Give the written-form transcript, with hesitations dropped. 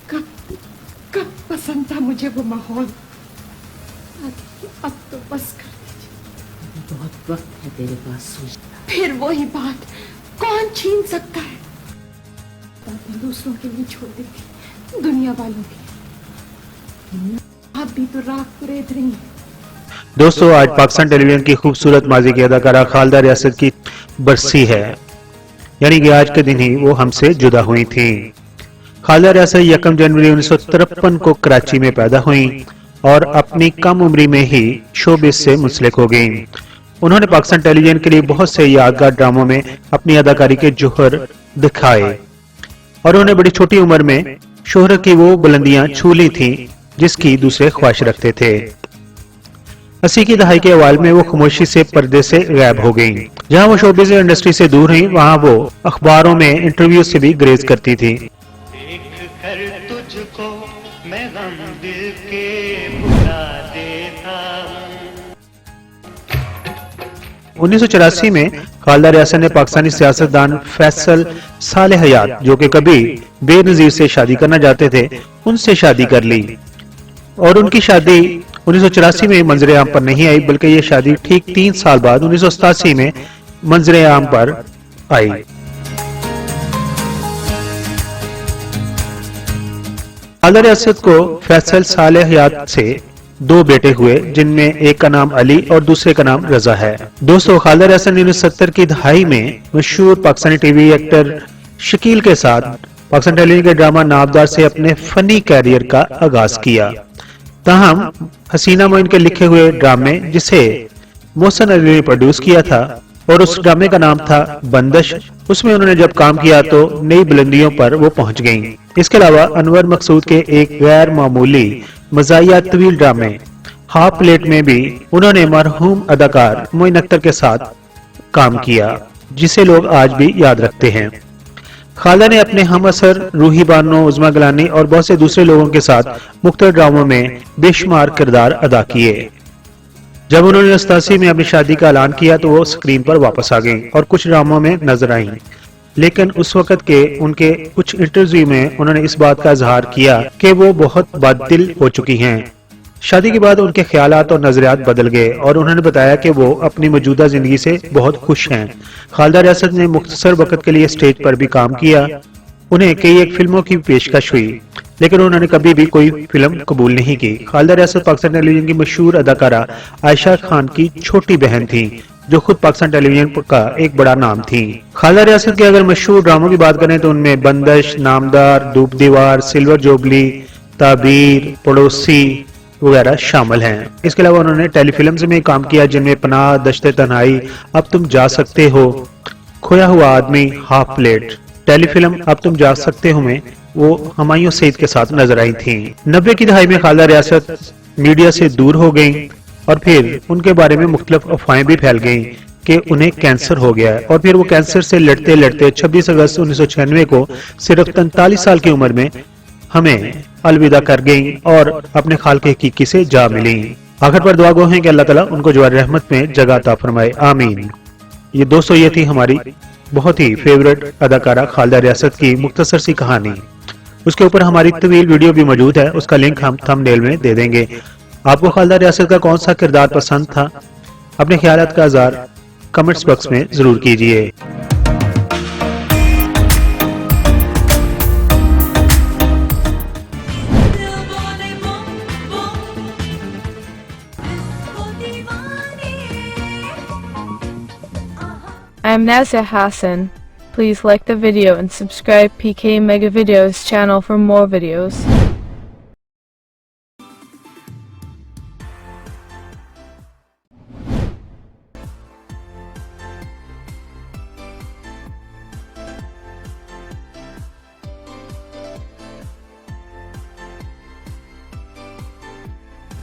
कब पसंद था मुझे वो माहौल, अब तो बस कर दीजिए। बहुत वक्त है तेरे पास सोच। फिर वही बात, कौन छीन सकता है? बातें दूसरों के लिए छोड़ देती, दुनिया वालों की। आप भी तो राख कुरेद रही हैं। दोस्तों, आज पाकिस्तान टेलीविजन की खूबसूरत माजी की अदाकारा खालिदा रियासत की बरसी है, यानी कि आज के दिन ही वो हमसे जुदा हुई थी। खालिदा रियासत 1 जनवरी 1953 को कराची में पैदा हुई और अपनी कम उम्री में ही शोबिज से मुंसलिक हो गईं। उन्होंने पाकिस्तान टेलीविजन के लिए बहुत से यादगार ड्रामों में अपनी अदाकारी के जोहर दिखाए और उन्हें बड़ी छोटी उम्र में शोहरत की वो बुलंदियां छू ली थी जिसकी दूसरे ख्वाहिश रखते थे। 80 की दहाई के अवाल में वो खामोशी से पर्दे से गायब हो गईं। जहां वो शोबिज इंडस्ट्री से दूर रहीं, वहां वो अखबारों में इंटरव्यू से भी ग्रेज करती थी। देख कर तुझको मैं गम दिल के भुला देता हूं। 1984 में खालिदा रियासत ने पाकिस्तानी सियासतदान फैसल साले हयात, जो कि कभी बेनजीर से शादी करना चाहते थे, उनसे शादी कर ली और उनकी शादी 1984 में मंजरे आम पर नहीं आई, बल्कि ये शादी ठीक 3 साल बाद 1987 में मंजरे आम पर आई। खालिदा रियासत को फैसल साले हयात से 2 बेटे हुए, जिनमें एक का नाम अली और दूसरे का नाम रजा है। दोस्तों, खालिदा रियासत ने 1970 की दहाई में मशहूर पाकिस्तानी टीवी एक्टर शकील के साथ पाकिस्तान टेलीविजन के ड्रामा नाबदार से अपने फनी कैरियर का आगाज किया। ताहम हसीना मोइन के लिखे हुए ड्रामे, जिसे मोहसिन अली ने प्रोड्यूस किया था और उस ड्रामे का नाम था बंदश, उसमें उन्होंने जब काम किया तो नई बुलंदियों पर वो पहुंच गईं। इसके अलावा अनवर मकसूद के एक गैर मामूली मज़ाहिया तवील ड्रामे हाफ प्लेट में भी उन्होंने मरहूम अदाकार मोइन अख्तर के साथ काम किया, जिसे लोग आज भी याद रखते हैं। खालिदा ने अपने हम असर रूही बानो, उज़मा गिलानी और बहुत से दूसरे लोगों के साथ मुख्तलिफ ड्रामों में बेशुमार किरदार अदा किए। जब उन्होंने 87 में अपनी शादी का ऐलान किया तो वो स्क्रीन पर वापस आ गईं और कुछ ड्रामों में नजर आईं, लेकिन उस वक्त के उनके कुछ इंटरव्यू में उन्होंने इस बात का इजहार किया कि वो बहुत बददिल हो चुकी हैं। शादी के बाद उनके ख्यालात और नजरियात बदल गए और उन्होंने बताया कि वो अपनी मौजूदा जिंदगी से बहुत खुश हैं। खालिदा रियासत ने मुख्तसर वक्त के लिए स्टेज पर भी काम किया। उन्हें कई एक फिल्मों की पेशकश हुई, लेकिन उन्होंने कभी भी कोई फिल्म कबूल नहीं की। खालिदा रियासत पाकिस्तान टेलीविजन की मशहूर अदाकारा आयशा खान की छोटी बहन थी, जो खुद पाकिस्तान टेलीविजन का एक बड़ा नाम थी। खालिदा रियासत के अगर मशहूर ड्रामों की बात करें तो उनमें बंदश, नामदार, धूप दीवार, सिल्वर जोबली, ताबीर, पड़ोसी वगैरह शामिल हैं। इसके अलावा उन्होंने टेलीफिल्म्स में काम किया, जिनमें पनाह, दश्ते तन्हाई, अब तुम जा सकते हो, खोया हुआ आदमी, हाफ प्लेट। टेलीफिल्म अब तुम जा सकते हो में वो हुमायूं सईद के साथ नजर आई थी। 90 की दहाई में खालिदा रियासत मीडिया से दूर हो गईं और फिर उनके बारे में मुख्तलिफ अफवाहें भी फैल गईं कि उन्हें कैंसर हो गया है और फिर वो कैंसर से लड़ते लड़ते 26 अगस्त 1996 को सिर्फ 43 साल की उम्र में हमें अलविदा कर गईं और अपने खाल के हकीकी से जा मिली। आखिर पर दुआ गो हैं कि अल्लाह ताला उनको जवार रहमत में जगह अता फरमाए, आमीन। ये दोस्तों, ये थी हमारी बहुत ही फेवरेट अदाकारा खालिदा रियासत की मुख्तसर सी कहानी। उसके ऊपर हमारी तवील वीडियो भी मौजूद है, उसका लिंक हम थंबनेल में दे देंगे। आपको खालिदा रियासत का कौन सा किरदार पसंद था? अपने ख्यालात का इज़हार कमेंट्स बॉक्स में जरूर कीजिए। I am Nazia Hassan. Please like the video and subscribe PK Mega Videos channel for more videos.